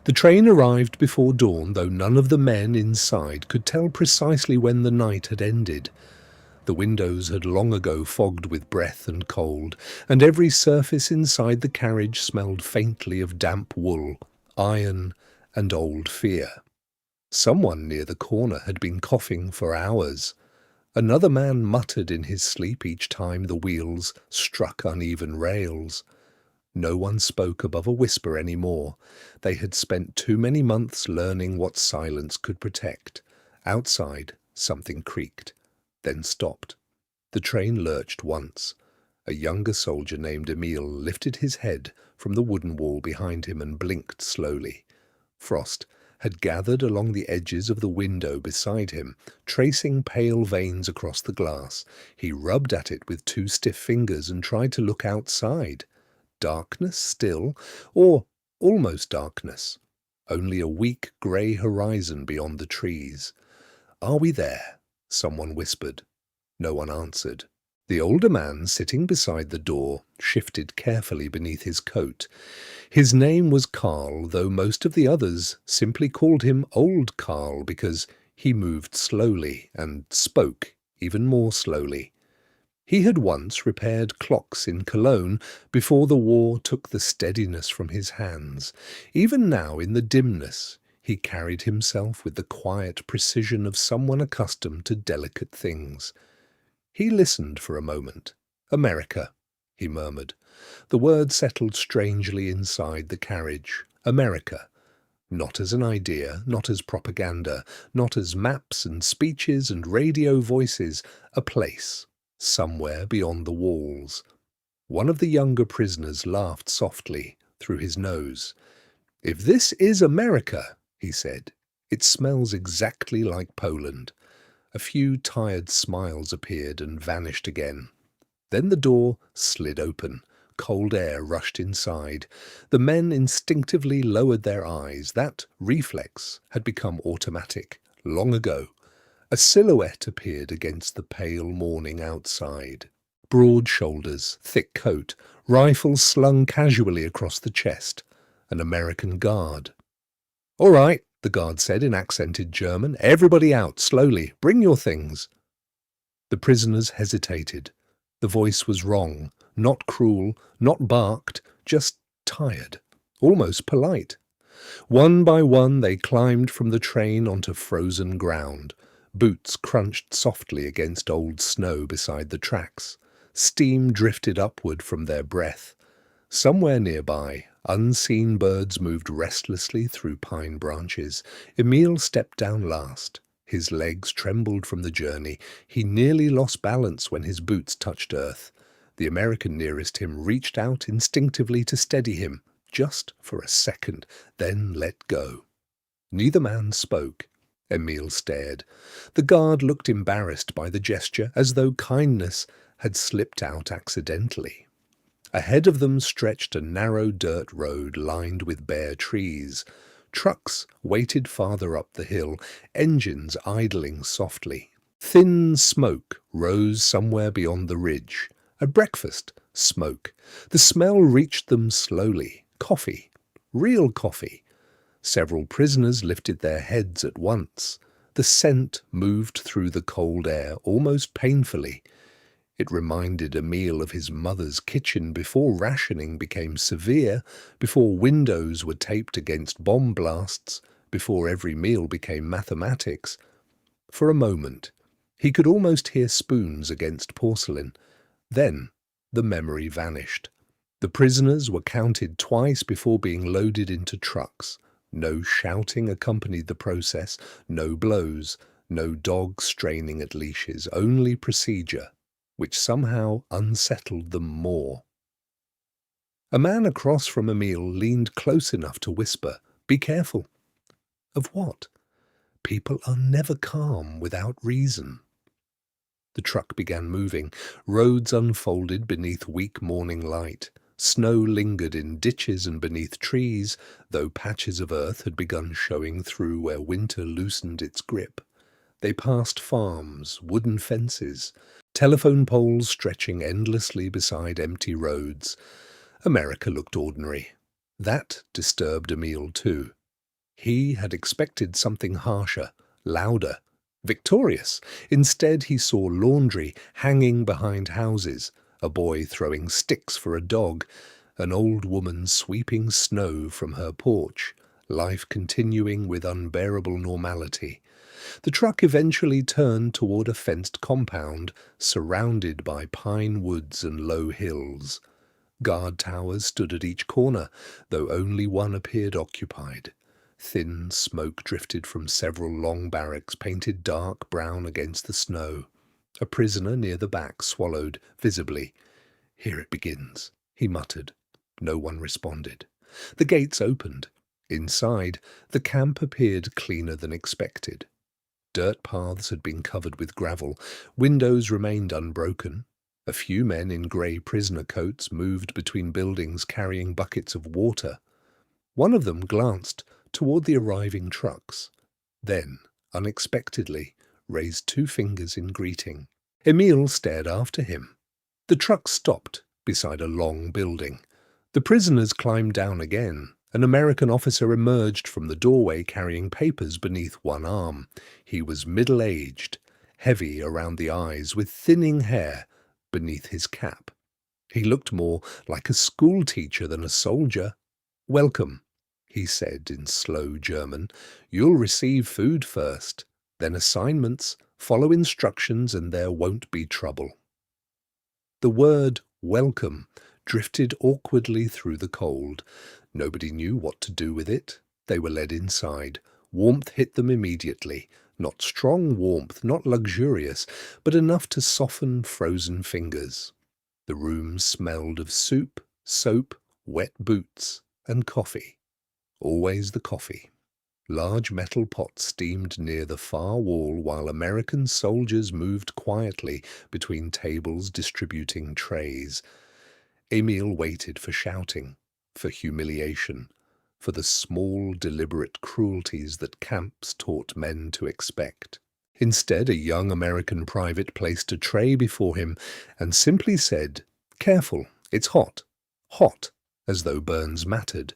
The train arrived before dawn, though none of the men inside could tell precisely when the night had ended. The windows had long ago fogged with breath and cold, and every surface inside the carriage smelled faintly of damp wool, iron, and old fear. Someone near the corner had been coughing for hours. Another man muttered in his sleep each time the wheels struck uneven rails. No one spoke above a whisper any more. They had spent too many months learning what silence could protect. Outside, something creaked, then stopped. The train lurched once. A younger soldier named Emile lifted his head from the wooden wall behind him and blinked slowly. Frost had gathered along the edges of the window beside him, tracing pale veins across the glass. He rubbed at it with two stiff fingers and tried to look outside. Darkness still, or almost darkness. Only a weak grey horizon beyond the trees. "Are we there?" someone whispered. No one answered. The older man sitting beside the door shifted carefully beneath his coat. His name was Karl, though most of the others simply called him Old Karl because he moved slowly and spoke even more slowly. He had once repaired clocks in Cologne before the war took the steadiness from his hands. Even now, in the dimness, he carried himself with the quiet precision of someone accustomed to delicate things. He listened for a moment. "America," he murmured. The word settled strangely inside the carriage. America. Not as an idea, not as propaganda, not as maps and speeches and radio voices. A place, somewhere beyond the walls. One of the younger prisoners laughed softly through his nose. "If this is America," he said, "it smells exactly like Poland." A few tired smiles appeared and vanished again. Then the door slid open. Cold air rushed inside. The men instinctively lowered their eyes. That reflex had become automatic long ago. A silhouette appeared against the pale morning outside. Broad shoulders, thick coat, rifle slung casually across the chest. An American guard. "All right," the guard said in accented German. "Everybody out, slowly. Bring your things." The prisoners hesitated. The voice was wrong, not cruel, not barked, just tired, almost polite. One by one they climbed from the train onto frozen ground. Boots crunched softly against old snow beside the tracks. Steam drifted upward from their breath. Somewhere nearby, unseen birds moved restlessly through pine branches. Emile stepped down last. His legs trembled from the journey. He nearly lost balance when his boots touched earth. The American nearest him reached out instinctively to steady him, just for a second, then let go. Neither man spoke. Emile stared. The guard looked embarrassed by the gesture, as though kindness had slipped out accidentally. Ahead of them stretched a narrow dirt road lined with bare trees. Trucks waited farther up the hill, engines idling softly. Thin smoke rose somewhere beyond the ridge. A breakfast smoke. The smell reached them slowly. Coffee. Real coffee. Several prisoners lifted their heads at once. The scent moved through the cold air almost painfully. It reminded Emile of his mother's kitchen before rationing became severe, before windows were taped against bomb blasts, before every meal became mathematics. For a moment, he could almost hear spoons against porcelain. Then the memory vanished. The prisoners were counted twice before being loaded into trucks. No shouting accompanied the process, no blows, no dogs straining at leashes, only procedure, which somehow unsettled them more. A man across from Emile leaned close enough to whisper, "Be careful." Of what? People are never calm without reason. The truck began moving. Roads unfolded beneath weak morning light. Snow lingered in ditches and beneath trees, though patches of earth had begun showing through where winter loosened its grip. They passed farms, wooden fences, telephone poles stretching endlessly beside empty roads. America looked ordinary. That disturbed Emile too. He had expected something harsher, louder, victorious. Instead, he saw laundry hanging behind houses, a boy throwing sticks for a dog, an old woman sweeping snow from her porch, life continuing with unbearable normality. The truck eventually turned toward a fenced compound surrounded by pine woods and low hills. Guard towers stood at each corner, though only one appeared occupied. Thin smoke drifted from several long barracks painted dark brown against the snow. A prisoner near the back swallowed visibly. "Here it begins," he muttered. No one responded. The gates opened. Inside, the camp appeared cleaner than expected. Dirt paths had been covered with gravel. Windows remained unbroken. A few men in grey prisoner coats moved between buildings carrying buckets of water. One of them glanced toward the arriving trucks, then, unexpectedly, raised 2 fingers in greeting. Emile stared after him. The truck stopped beside a long building. The prisoners climbed down again. An American officer emerged from the doorway carrying papers beneath one arm. He was middle-aged, heavy around the eyes, with thinning hair beneath his cap. He looked more like a schoolteacher than a soldier. "Welcome," he said in slow German. "You'll receive food first, then assignments, follow instructions, and there won't be trouble." The word "welcome" drifted awkwardly through the cold. Nobody knew what to do with it. They were led inside. Warmth hit them immediately. Not strong warmth, not luxurious, but enough to soften frozen fingers. The room smelled of soup, soap, wet boots, and coffee. Always the coffee. Large metal pots steamed near the far wall while American soldiers moved quietly between tables distributing trays. Emile waited for shouting, for humiliation, for the small, deliberate cruelties that camps taught men to expect. Instead, a young American private placed a tray before him and simply said, "Careful, it's hot, hot," as though burns mattered.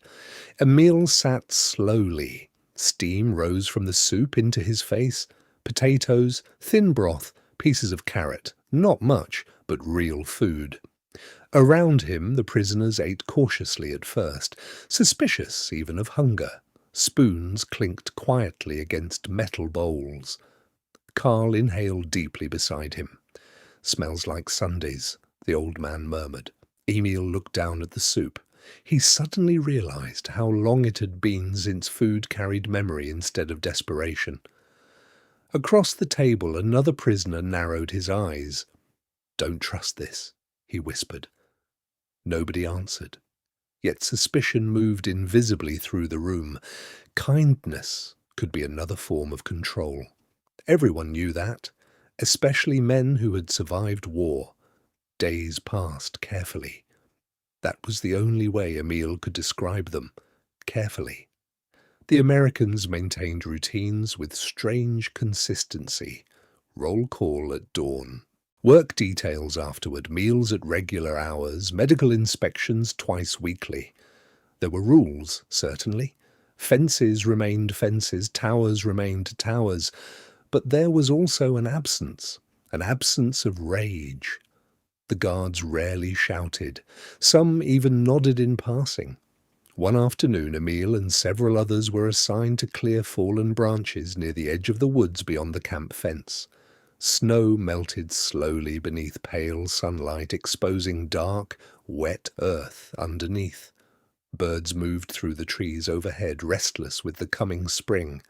Emile sat slowly. Steam rose from the soup into his face. Potatoes, thin broth, pieces of carrot, not much, but real food. Around him the prisoners ate cautiously at first, suspicious even of hunger. Spoons clinked quietly against metal bowls. Karl inhaled deeply beside him. "Smells like Sundays," the old man murmured. Emile looked down at the soup. He suddenly realized how long it had been since food carried memory instead of desperation. Across the table another prisoner narrowed his eyes. "Don't trust this," he whispered. Nobody answered. Yet suspicion moved invisibly through the room. Kindness could be another form of control. Everyone knew that, especially men who had survived war. Days passed carefully. That was the only way Emile could describe them, carefully. The Americans maintained routines with strange consistency. Roll call at dawn. Work details afterward, meals at regular hours, medical inspections twice weekly. There were rules, certainly. Fences remained fences, towers remained towers. But there was also an absence of rage. The guards rarely shouted. Some even nodded in passing. One afternoon, Emile and several others were assigned to clear fallen branches near the edge of the woods beyond the camp fence. Snow melted slowly beneath pale sunlight, exposing dark, wet earth underneath. Birds moved through the trees overhead, restless with the coming spring.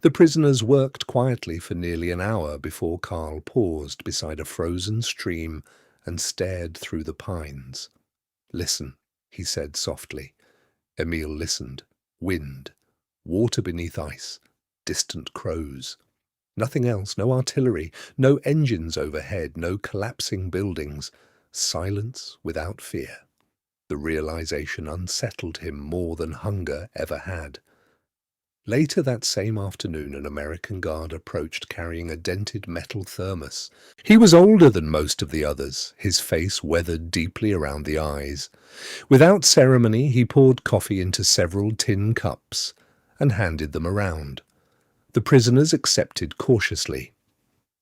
The prisoners worked quietly for nearly an hour before Karl paused beside a frozen stream and stared through the pines. "Listen," he said softly. Emile listened. Wind, water beneath ice, distant crows. Nothing else, no artillery, no engines overhead, no collapsing buildings. Silence without fear. The realization unsettled him more than hunger ever had. Later that same afternoon, an American guard approached carrying a dented metal thermos. He was older than most of the others, his face weathered deeply around the eyes. Without ceremony, he poured coffee into several tin cups. and handed them around. The prisoners accepted cautiously.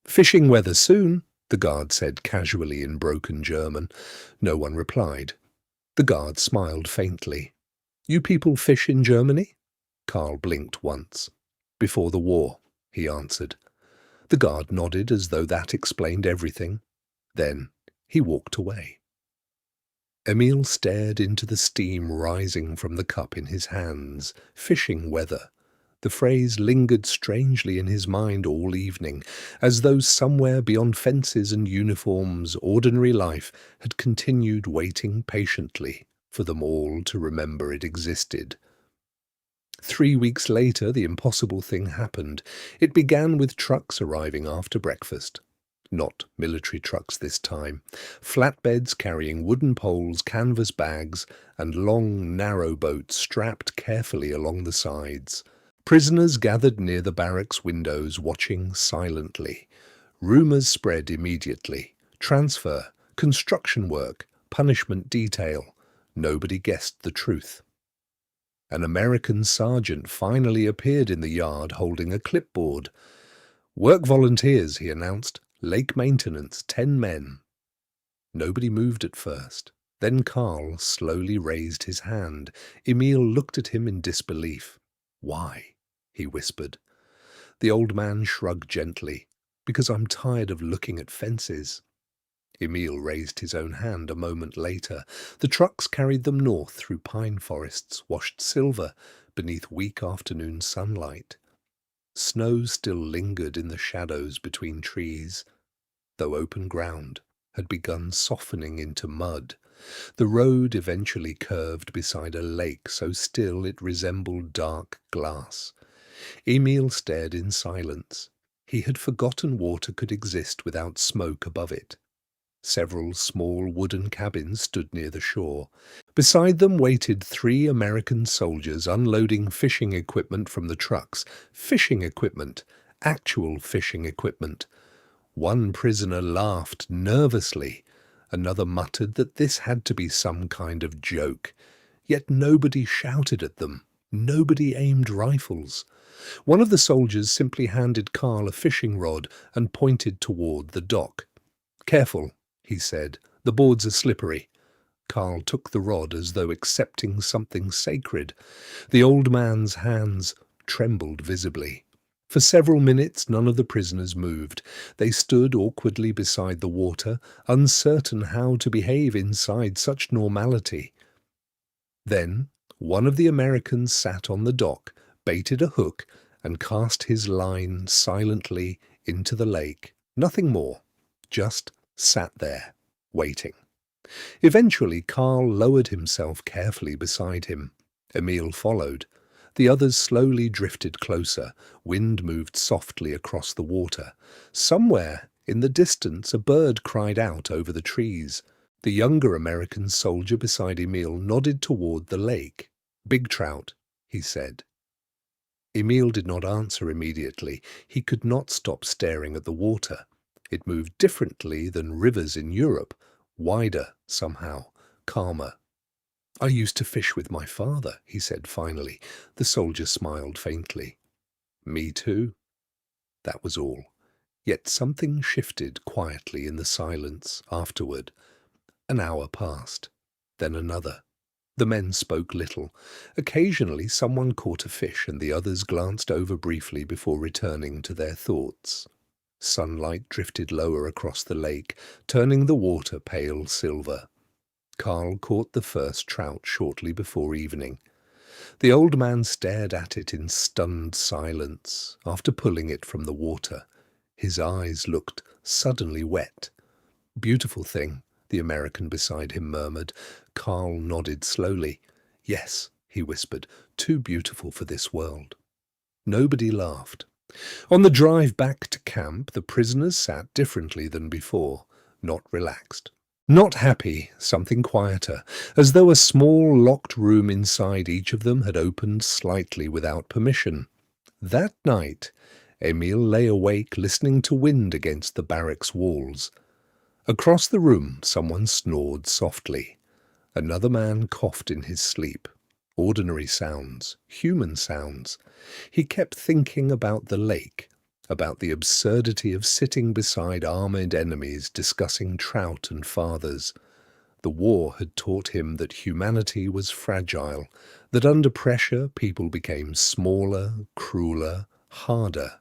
"Fishing weather soon," the guard said casually in broken German. No one replied. The guard smiled faintly. "You people fish in Germany?" Karl blinked once. "Before the war," he answered. The guard nodded as though that explained everything. Then he walked away. Emil stared into the steam rising from the cup in his hands. Fishing weather. The phrase lingered strangely in his mind all evening, as though somewhere beyond fences and uniforms ordinary life had continued waiting patiently for them all to remember it existed. 3 weeks later, the impossible thing happened. It began with trucks arriving after breakfast. Not military trucks this time. Flatbeds carrying wooden poles, canvas bags, and long, narrow boats strapped carefully along the sides. Prisoners gathered near the barracks windows, watching silently. Rumours spread immediately. Transfer, construction work, punishment detail. Nobody guessed the truth. An American sergeant finally appeared in the yard holding a clipboard. "Work volunteers," he announced. "Lake maintenance, 10 men." Nobody moved at first. Then Karl slowly raised his hand. Emil looked at him in disbelief. "Why?" he whispered. The old man shrugged gently. "Because I'm tired of looking at fences." Emil raised his own hand a moment later. The trucks carried them north through pine forests, washed silver beneath weak afternoon sunlight. Snow still lingered in the shadows between trees, though open ground had begun softening into mud. The road eventually curved beside a lake so still it resembled dark glass. Emil stared in silence. He had forgotten water could exist without smoke above it. Several small wooden cabins stood near the shore. Beside them waited 3 American soldiers unloading fishing equipment from the trucks. Fishing equipment. Actual fishing equipment. One prisoner laughed nervously. Another muttered that this had to be some kind of joke. Yet nobody shouted at them. Nobody aimed rifles. One of the soldiers simply handed Karl a fishing rod and pointed toward the dock. "Careful," he said. "The boards are slippery." Karl took the rod as though accepting something sacred. The old man's hands trembled visibly. For several minutes none of the prisoners moved. They stood awkwardly beside the water, uncertain how to behave inside such normality. Then one of the Americans sat on the dock, baited a hook, and cast his line silently into the lake. Nothing more, just sat there, waiting. Eventually Karl lowered himself carefully beside him. Emil followed. The others slowly drifted closer. Wind moved softly across the water. Somewhere in the distance a bird cried out over the trees. The younger American soldier beside Emil nodded toward the lake. "Big trout," he said. Emil did not answer immediately. He could not stop staring at the water. It moved differently than rivers in Europe, wider somehow, calmer. "I used to fish with my father," he said finally. The soldier smiled faintly. "Me too." That was all. Yet something shifted quietly in the silence afterward. An hour passed, then another. The men spoke little. Occasionally someone caught a fish and the others glanced over briefly before returning to their thoughts. Sunlight drifted lower across the lake, turning the water pale silver. Karl caught the first trout shortly before evening. The old man stared at it in stunned silence after pulling it from the water. His eyes looked suddenly wet. "Beautiful thing," the American beside him murmured. Karl nodded slowly. "Yes," he whispered, "too beautiful for this world." Nobody laughed. On the drive back to camp, the prisoners sat differently than before, not relaxed. Not happy, something quieter, as though a small locked room inside each of them had opened slightly without permission. That night, Emil lay awake listening to wind against the barracks walls. Across the room, someone snored softly. Another man coughed in his sleep. Ordinary sounds, human sounds. He kept thinking about the lake, about the absurdity of sitting beside armoured enemies discussing trout and fathers. The war had taught him that humanity was fragile, that under pressure people became smaller, crueler, harder.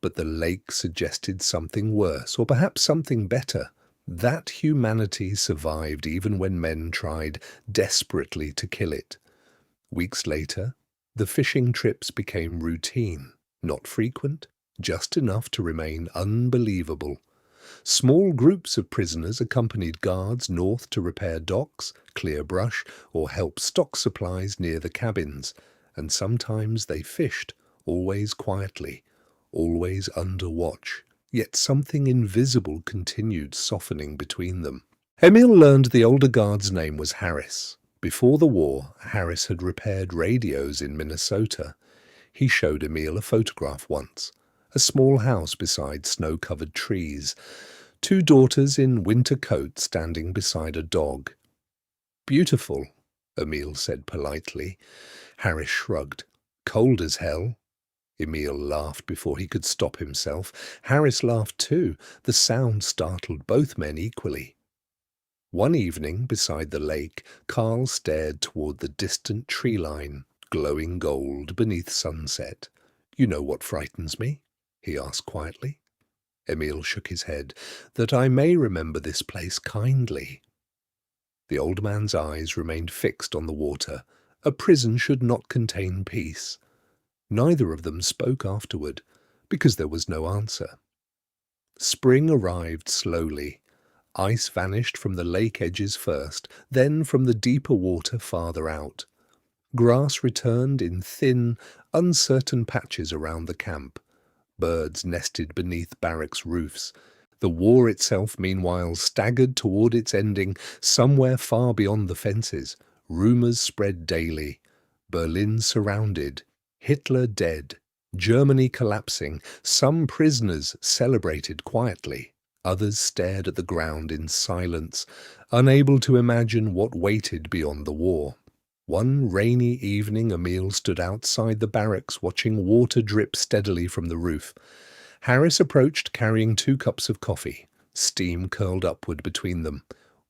But the lake suggested something worse, or perhaps something better. That humanity survived even when men tried desperately to kill it. Weeks later, the fishing trips became routine, not frequent, just enough to remain unbelievable. Small groups of prisoners accompanied guards north to repair docks, clear brush, or help stock supplies near the cabins, and sometimes they fished, always quietly, always under watch. Yet something invisible continued softening between them. Emil learned the older guard's name was Harris. Before the war, Harris had repaired radios in Minnesota. He showed Emil a photograph once. A small house beside snow-covered trees. 2 daughters in winter coats standing beside a dog. "Beautiful," Emil said politely. Harris shrugged. "Cold as hell." Emil laughed before he could stop himself. Harris laughed too. The sound startled both men equally. One evening, beside the lake, Carl stared toward the distant tree line, glowing gold beneath sunset. "You know what frightens me?" he asked quietly. Emil shook his head. "That I may remember this place kindly." The old man's eyes remained fixed on the water. A prison should not contain peace. Neither of them spoke afterward, because there was no answer. Spring arrived slowly. Ice vanished from the lake edges first, then from the deeper water farther out. Grass returned in thin, uncertain patches around the camp. Birds nested beneath barracks' roofs. The war itself, meanwhile, staggered toward its ending somewhere far beyond the fences. Rumors spread daily. Berlin surrounded. Hitler dead. Germany collapsing. Some prisoners celebrated quietly. Others stared at the ground in silence, unable to imagine what waited beyond the war. One rainy evening, Emil stood outside the barracks watching water drip steadily from the roof. Harris approached carrying 2 cups of coffee. Steam curled upward between them.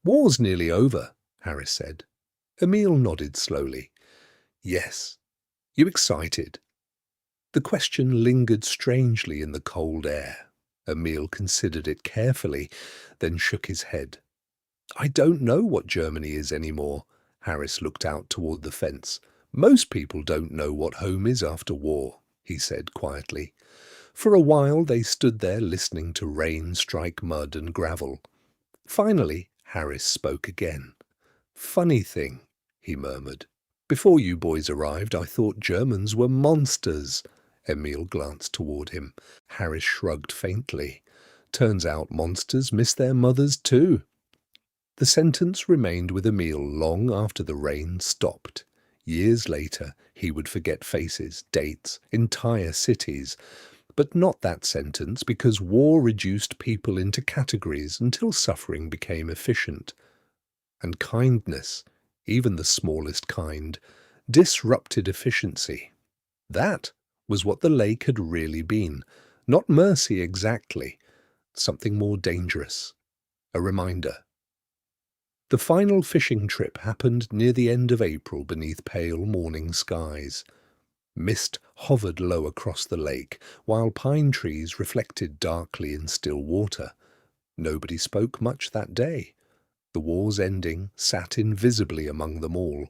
"War's nearly over," Harris said. Emil nodded slowly. "Yes. You excited?" The question lingered strangely in the cold air. Emil considered it carefully, then shook his head. "I don't know what Germany is anymore." Harris looked out toward the fence. "Most people don't know what home is after war," he said quietly. For a while they stood there listening to rain strike mud and gravel. Finally, Harris spoke again. "Funny thing," he murmured. "Before you boys arrived, I thought Germans were monsters." Emil glanced toward him. Harris shrugged faintly. "Turns out monsters miss their mothers too." The sentence remained with Emil long after the rain stopped. Years later, he would forget faces, dates, entire cities. But not that sentence, because war reduced people into categories until suffering became efficient. And kindness, even the smallest kind, disrupted efficiency. That was what the lake had really been. Not mercy exactly. Something more dangerous. A reminder. The final fishing trip happened near the end of April beneath pale morning skies. Mist hovered low across the lake, while pine trees reflected darkly in still water. Nobody spoke much that day. The war's ending sat invisibly among them all.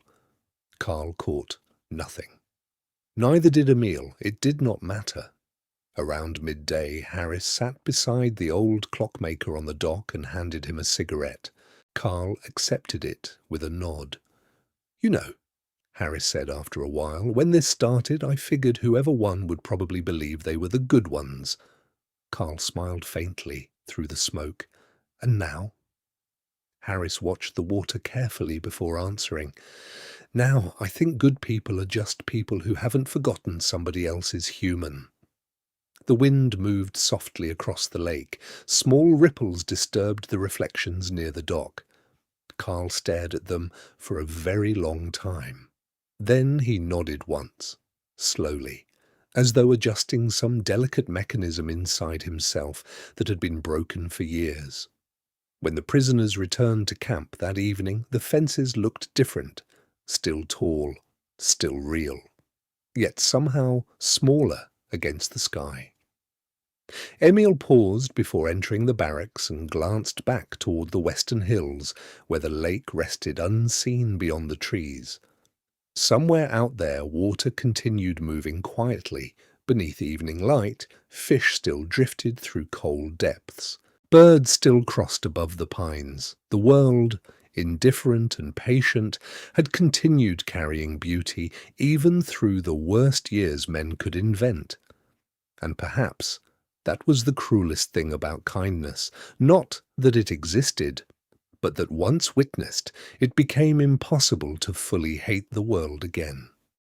Carl caught nothing. Neither did Emil. It did not matter. Around midday, Harris sat beside the old clockmaker on the dock and handed him a cigarette. Carl accepted it with a nod. "You know," Harris said after a while, "when this started, I figured whoever won would probably believe they were the good ones." Carl smiled faintly through the smoke. "And now?" Harris watched the water carefully before answering. "Now, I think good people are just people who haven't forgotten somebody else is human." The wind moved softly across the lake. Small ripples disturbed the reflections near the dock. Carl stared at them for a very long time. Then he nodded once, slowly, as though adjusting some delicate mechanism inside himself that had been broken for years. When the prisoners returned to camp that evening, the fences looked different, still tall, still real, yet somehow smaller against the sky. Emil paused before entering the barracks and glanced back toward the western hills, where the lake rested unseen beyond the trees. Somewhere out there, water continued moving quietly. Beneath evening light, fish still drifted through cold depths. Birds still crossed above the pines. The world, indifferent and patient, had continued carrying beauty even through the worst years men could invent. And perhaps that was the cruelest thing about kindness, not that it existed, but that once witnessed, it became impossible to fully hate the world again.